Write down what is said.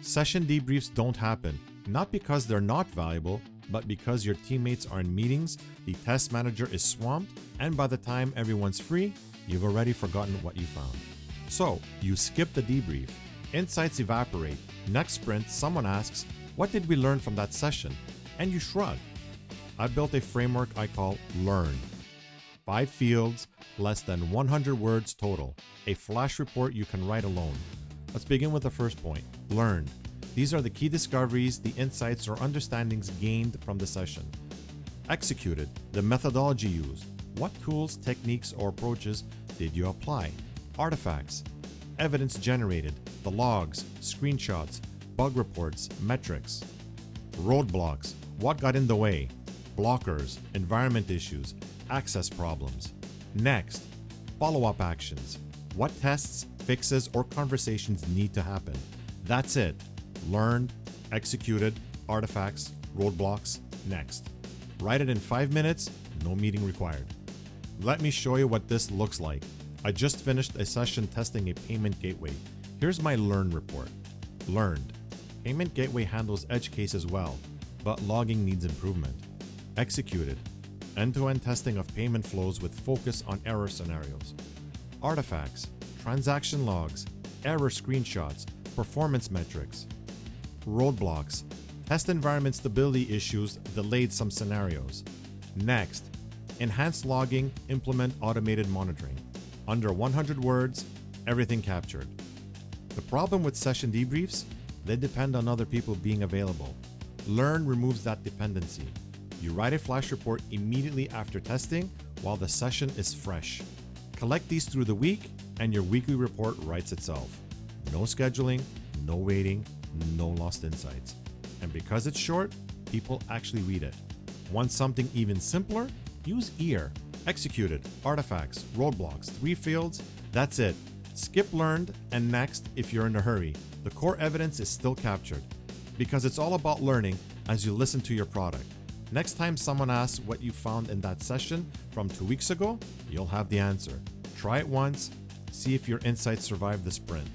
Session debriefs don't happen, not because they're not valuable, but because your teammates are in meetings, the test manager is swamped, and by the time everyone's free, you've already forgotten what you found. So, you skip the debrief. Insights evaporate. Next sprint, someone asks, "What did we learn from that session?" And you shrug. I built a framework I call LEARN. 5 fields, less than 100 words total. A flash report you can write alone. Let's begin with the first point. Learned. These are the key discoveries, the insights or understandings gained from the session. Executed. The methodology used. What tools, techniques, or approaches did you apply? Artifacts. Evidence generated. The logs, screenshots, bug reports, metrics. Roadblocks. What got in the way? Blockers, environment issues, access problems. Next, follow-up actions. What tests, fixes, or conversations need to happen? That's it. Learned, executed, artifacts, roadblocks, next. Write it in 5 minutes, no meeting required. Let me show you what this looks like. I just finished a session testing a payment gateway. Here's my Learn report. Learned. Payment gateway handles edge cases well, but logging needs improvement. Executed. End-to-end testing of payment flows with focus on error scenarios. Artifacts. Transaction logs, error screenshots, performance metrics. Roadblocks. Test environment stability issues delayed some scenarios. Next, enhanced logging, implement automated monitoring. Under 100 words, everything captured. The problem with session debriefs? They depend on other people being available. Learn removes that dependency. You write a flash report immediately after testing while the session is fresh. Collect these through the week and your weekly report writes itself. No scheduling, no waiting, no lost insights. And because it's short, people actually read it. Want something even simpler? Use EAR. Executed, artifacts, roadblocks, 3 fields. That's it. Skip learned and next if you're in a hurry. The core evidence is still captured. Because it's all about learning as you listen to your product. Next time someone asks what you found in that session from 2 weeks ago, you'll have the answer. Try it once, see if your insights survive the sprint.